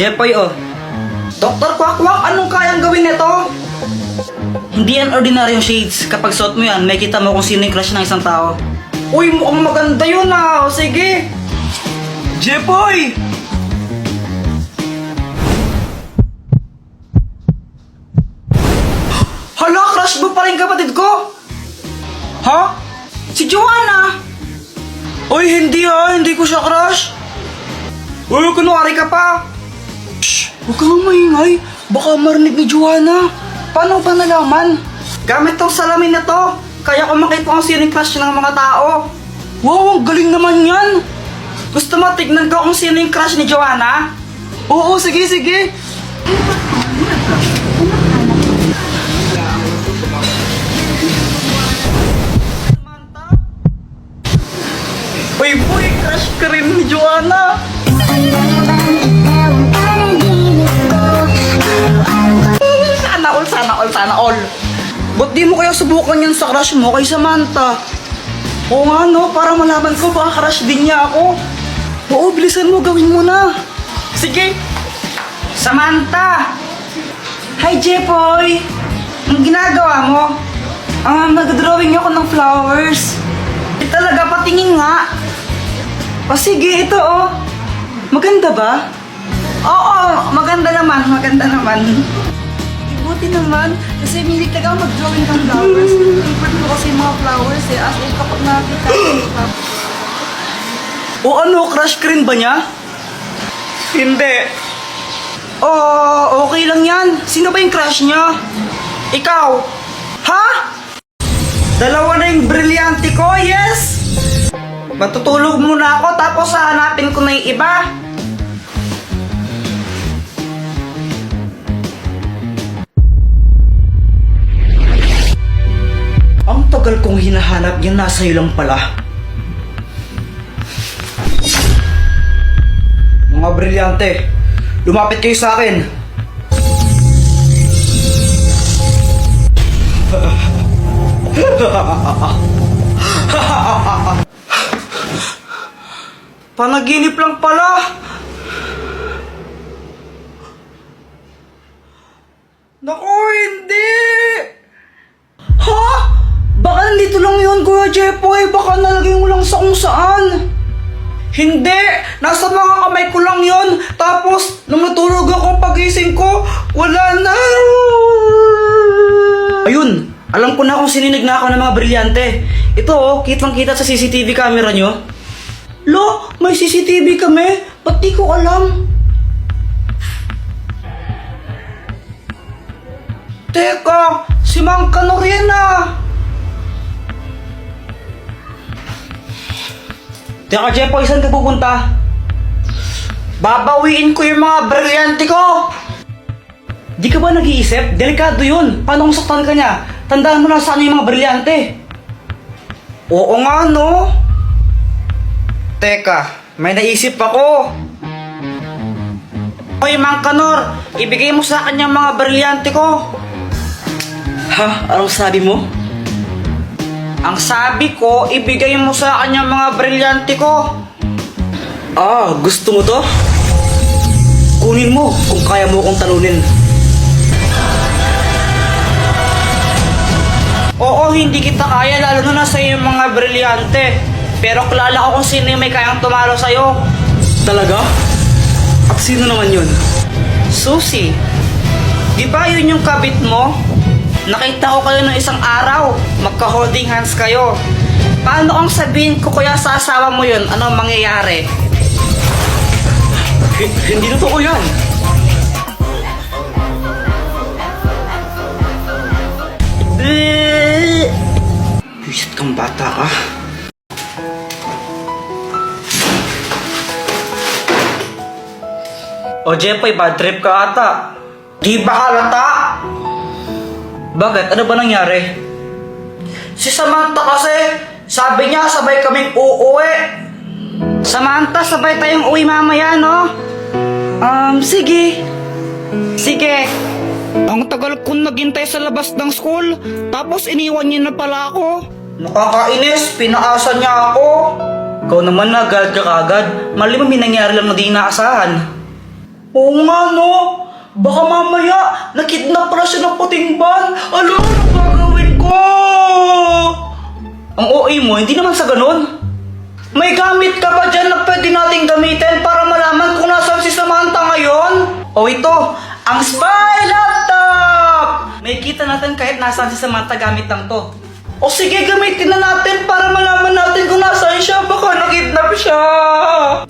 Jepoy, oh. Dr. Quack-Quack, anong kayang gawin nito? Hindi yan ordinaryong shades. Kapag suot mo yan, may kita mo kung sino yung crush ng isang tao. Uy, mukhang maganda yun ah. O, sige. Jepoy! Hala, crush mo pa rin kapatid ko? Ha? Si Joanna? Uy, hindi ha. Hindi ko siya crush. Uy, kunwari ka pa. Shh! Huwag kang maingay. Baka marinig ni Joanna. Paano ba nalaman? Gamit tong salamin na to. Kaya ko makita kung sino yung crush ng mga tao. Wow, ang galing naman yan. Gusto mo tignan ko kung sino yung crush ni Joanna? Oo, sige, sige. Uy, boy, crush ka rin ni Joanna. Sana all. Ba't di mo kaya subukan yan sa crush mo kay Samantha? Oo nga no, para malaman ko baka crush din niya ako. Oo, bilisan mo, gawin mo na. Sige. Samantha! Hi, Jepoy! Ang ginagawa mo? Nag-drawing ako ng flowers. Talaga, patingin nga. O sige, ito oh. Maganda ba? Oo, maganda naman. Buti naman, kasi hindi talaga ako mag-drawing ng flowers. Favorite ko kasi yung mga flowers eh. As in, kapag nakakita ko o ano, crush ka rin ba niya? Hindi. Oh, okay lang yan. Sino ba yung crush niya? Ikaw? Ha? Dalawa na yung brilyante ko, yes! Matutulog muna ako tapos hahanapin ko na yung iba. Ang tagal kong hinahanap yan, nasa iyo lang pala. Mga brilyante, lumapit kayo sa akin. Panaginip lang pala. Naku, hindi! Ha? Baka nandito lang yun, Kuya Jepoy. Baka nalagay mo lang sa kung saan. Hindi! Nasa mga kamay ko lang yun. Tapos, nung natulog ako pagising ko, wala na. Ayun! Alam ko na kung sininig na ako ng mga brilyante. Ito oh, kitang-kita sa CCTV camera nyo. Lo, may CCTV kami. Ba't di ko alam? Teka, si Mang Canorena. Teka, Jepoy, saan ka pupunta? Babawiin ko yung mga brilyante ko! Di ka ba nag-iisip? Delikado yun. Paano kung saktan ka niya? Tandaan mo lang saan yung mga brilyante. Oo nga, no? Teka, may naisip ako. Hoy, Mang Canor, ibigay mo sa akin yung mga brilyante ko. Ha? Anong sabi mo? Ang sabi ko, ibigay mo sa akin yung mga brilyante ko. Ah, gusto mo to? Kunin mo kung kaya mo kong talunin. Oo, hindi kita kaya, lalo na sa'yo yung mga brilyante. Pero kilala ko kung sino yung may kayang tumalo sa'yo. Talaga? At sino naman yun? Susie. Di ba yun yung kabit mo? Nakita ko kayo ng isang araw. Magka-holding hands kayo. Paano kung sabihin ko kaya sa asawa mo yun? Ano ang mangyayari? Hindi totoo yan. Bisit kang bata ka. O Jepoy, bad trip ka ata. Di ba halata? Bakit? Ano ba nangyari? Si Samantha kasi, sabi niya sabay kaming uuwi. Samantha, sabay tayong uwi mamaya, no? Sige. Sige. Ang tagal kong naghintay sa labas ng school, tapos iniwan niya na pala ako. Nakakainis, pinaasa niya ako. Ikaw naman, nagad ka kagad. Mali mo, may nangyari lang na di inaasahan. Oo nga, no? Baka mamaya, nakidnap pala siya ng puting ban. Ano gagawin ko? Ang OA mo, hindi naman sa ganun. May gamit ka ba dyan na pwede nating gamitin para malaman kung nasaan si Samantha ngayon? O ito, ang spy laptop! May kita natin kahit nasaan si Samantha gamit lang to. O sige, gamitin na natin para malaman natin kung nasaan siya. Baka nakidnap siya.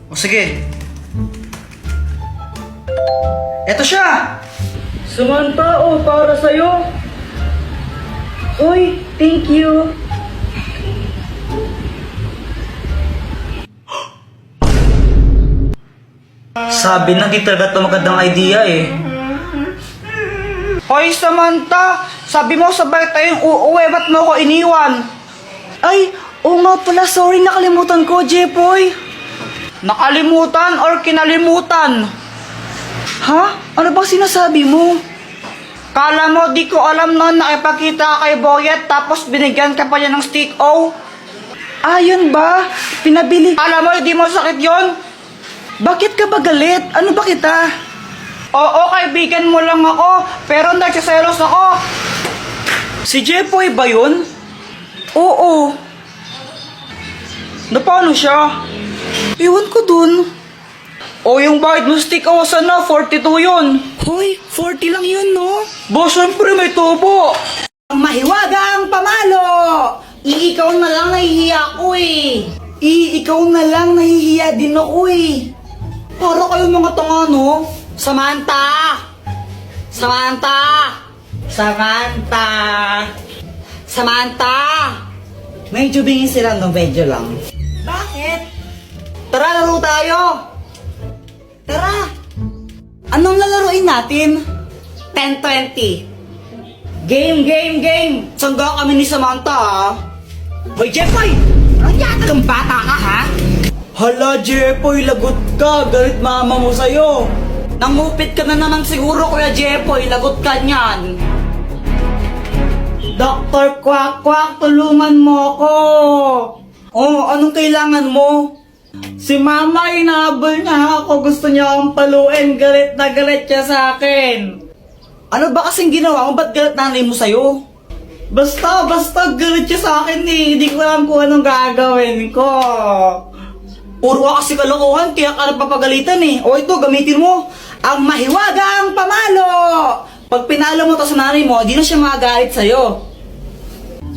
O sige. Eto siya! Samantha, para sa'yo. Uy, thank you. Sabi na di talaga ito magandang idea eh. Hoy Samantha, sabi mo sabay tayong uuwi, ba't mo ko iniwan? Ay, oo nga pala, sorry, nakalimutan ko, Jepoy. Nakalimutan or kinalimutan? Ha? Ano bang sinasabi mo? Kala mo di ko alam na nakipagkita ka kay Boyet tapos binigyan ka pa niya ng stick O? Ah, yun ba? Pinabili. Kala mo hindi mo sakit yon? Bakit ka ba galit? Ano ba kita? Oo, kaibigan mo lang ako, pero nagsiselos ako. Si Jepoy ba yun? Oo. Na paano siya? Iwan ko dun. O yung bayad mo stick o sana, 42 yun. Hoy, 40 lang yun, no? Ba, syempre may tubo. Ang mahiwagang pamalo! Ikaw na lang nahihiya ko eh. Ikaw na lang, nahihiya din ako eh. Para kayong mga tanga, no? Samantha! Samantha! Samantha! Samantha! Medyo bingin sila, no? Medyo lang. Bakit? Tara, laro tayo! Tara! Anong lalaroin natin? 10-20. Game! Sangga kami ni Samantha, ha? Hoy, Jeffoy! Ano yata kang bata ka, ha? Hala, Jepoy, lagot ka. Galit mama mo sa'yo. Nangupit ka na naman siguro, Kuya Jeffoy. Lagot ka niyan. Dr. Quack Quack, tulungan mo ako. Oh, anong kailangan mo? Si mama, inahabol niya ako. Gusto niya akong paluin. Galit na galit siya sa akin. Ano ba kasing ginawa mo? Ba't galit nanay mo sa'yo? Basta galit siya sa akin eh. Hindi ko alam kung anong gagawin ko. Puro ka kasi kalokohan, kaya ka napapagalitan eh. O ito, gamitin mo. Ang mahiwagang pamalo! Pag pinalo mo to sa nanay mo, di na siya magagalit sa'yo.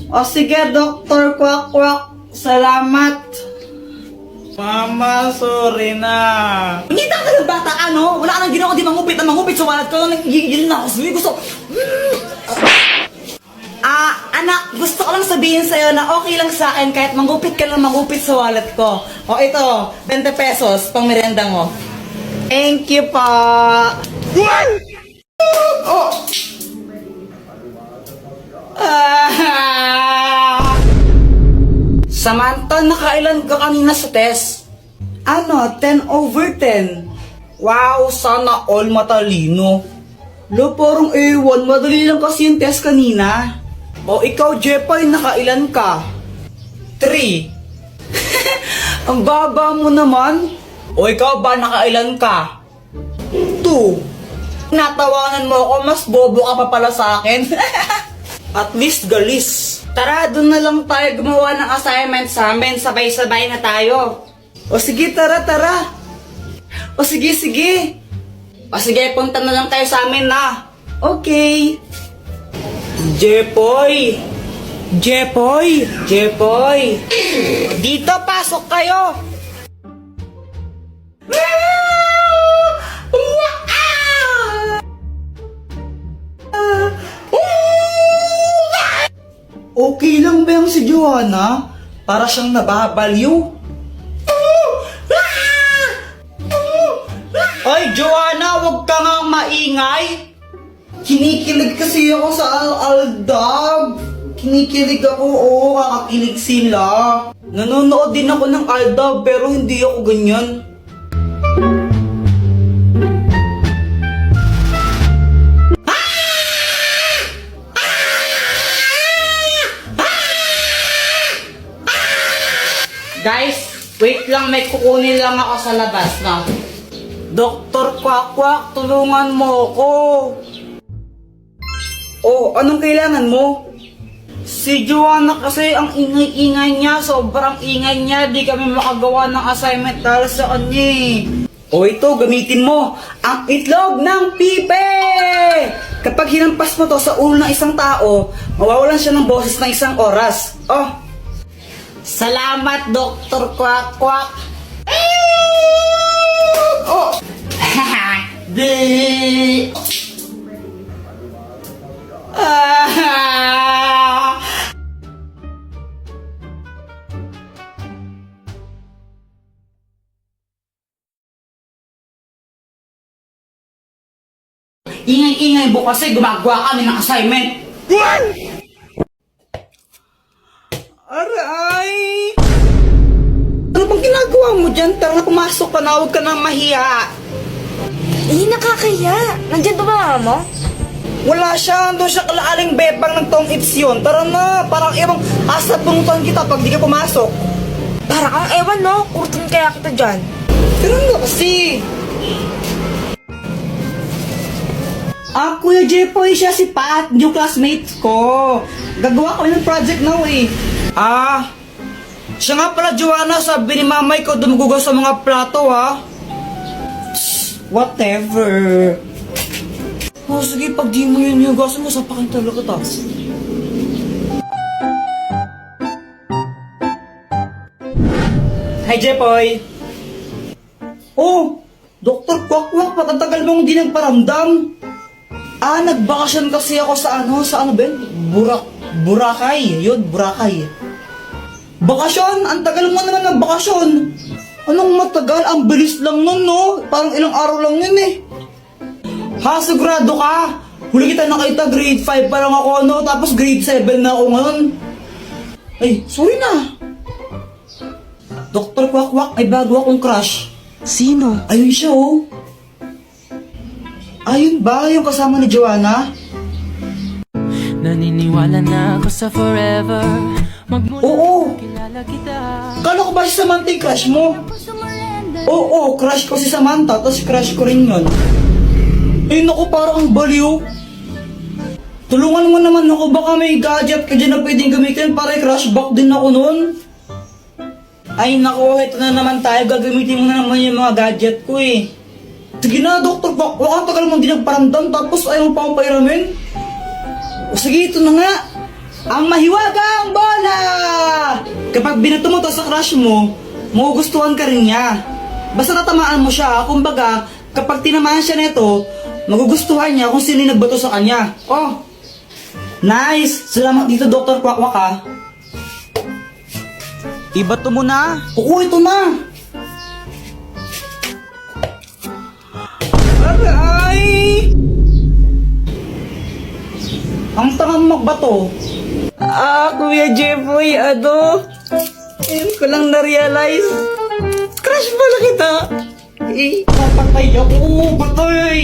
O sige, Dr. Quack Quack. Salamat. Mama, sorry na. Hindi ka ng bata ka, no? Wala ka nang ginawa, di mangupit na mangupit sa wallet ko. Nagigil na ako. Sabi gusto... anak, gusto ko lang sabihin sa'yo na okay lang sa akin kahit mangupit ka lang mangupit sa wallet ko. O ito, 20 pesos, pang merenda mo. Thank you pa. Oh. Samantha, nakailan ka kanina sa test? Ano, 10/10. Wow, sana all matalino. Lo, parang ewan, madali lang kasi yung test kanina. O ikaw, Jepoy, nakailan ka? 3. Ang baba mo naman. O ikaw ba, nakailan ka? 2. Natawanan mo ako, mas bobo ka pa pala sa akin. At least galis. Tara, doon na lang tayo gumawa ng assignment sa amin. Sabay-sabay na tayo. O sige, tara. O sige. O sige, punta na lang tayo sa amin na. Okay. Jepoy. Dito, pasok kayo. Okay lang ba yung si Joanna? Para siyang nababaliw. Ay, Joanna, huwag ka nga maingay. Kinikilig kasi ako sa Aldab. Kinikilig ako, oo, kakakilig sila. Nanonood din ako ng Aldab, pero hindi ako ganyan. Guys, wait lang, may kukunin lang ako sa labas na. Dok, Dr. Quack, tulungan mo ko. Oh, anong kailangan mo? Si Joanna kasi ang ingay-ingay niya, sobrang ingay niya, di kami makagawa ng assignment dahil sa kanya eh. O ito, gamitin mo ang itlog ng pipe! Kapag hinampas mo to sa ulo ng isang tao, mawawalan siya ng boses ng isang oras. Oh, Salamat, Dr. Quack. oh, Di. Ah. ingay-ingay mo kasi gumagawa kami ng assignment. Aray! Ano bang ginagawa mo dyan? Tara na, pumasok ka na, huwag ka na mahiya. Hindi nakakaya. Nandiyan ba mama mo? Wala siya, doon siya kalaaling bebang ng tong its yun. Tara na, parang ibang asa punutan kita pag di ka pumasok. Para kang ewan no, kurtun kaya kita dyan. Tara na kasi. Kuya Jepoy, siya si Pat, yung classmate ko. Gagawa kami ng project now eh. Siya nga pala, Joanna, sabi ni mamay ko dumugugas sa mga plato ha. Whatever. Oh, sige, pag di mo yun hugasan mo, sapakin talaga ta. Hi, Jepoy. Oh, Dr. Quack, patatagal mong di nagparamdam. Nagbakasyon kasi ako sa ano ba yun? Boracay. Yun, Boracay. Bakasyon? Ang tagal mo naman ng bakasyon. Anong matagal? Ang bilis lang nun, no? Parang ilang araw lang yun eh. Sigurado ka? Huli kita nakita, grade 5 pa lang ako, no? Tapos grade 7 na ako ngayon. Ay, sorry na. Dr. Quack, ay bago akong crush. Sino? Ayun siya, oh. Ayun ba yung kasama ni Joanna? Naniniwala na ako sa forever. Magmula Oo. kilala kita. Kala ko ba si Samantha yung crush mo? Oo, crush ko si Samantha, tapos crush ko rin yun. Eh naku, parang ang baliw. Tulungan mo naman ako, baka may gadget ka dyan na pwedeng gamitin para i-crush back din ako nun. Ay naku, ito na naman tayo, gagamitin mo na naman yung mga gadget ko eh. Sige na, Dr. Quack, ang tagal mong di nagparamdam tapos ayaw mo pa akong pairamin. O sige, ito na nga. Ang mahiwagang bola! Kapag binato mo to sa crush mo, magugustuhan ka rin niya. Basta natamaan mo siya, kumbaga, kapag tinamaan siya nito, magugustuhan niya kung sino yung nagbato sa kanya. Oh, nice! Salamat dito, Dr. Quack ha. Ibato mo na. Oo, ito na. Aray! Ang tangang magbato. Kuya Jepoy, ngayon ko lang na-realize. Crush pala kita. Papatay ako, patay.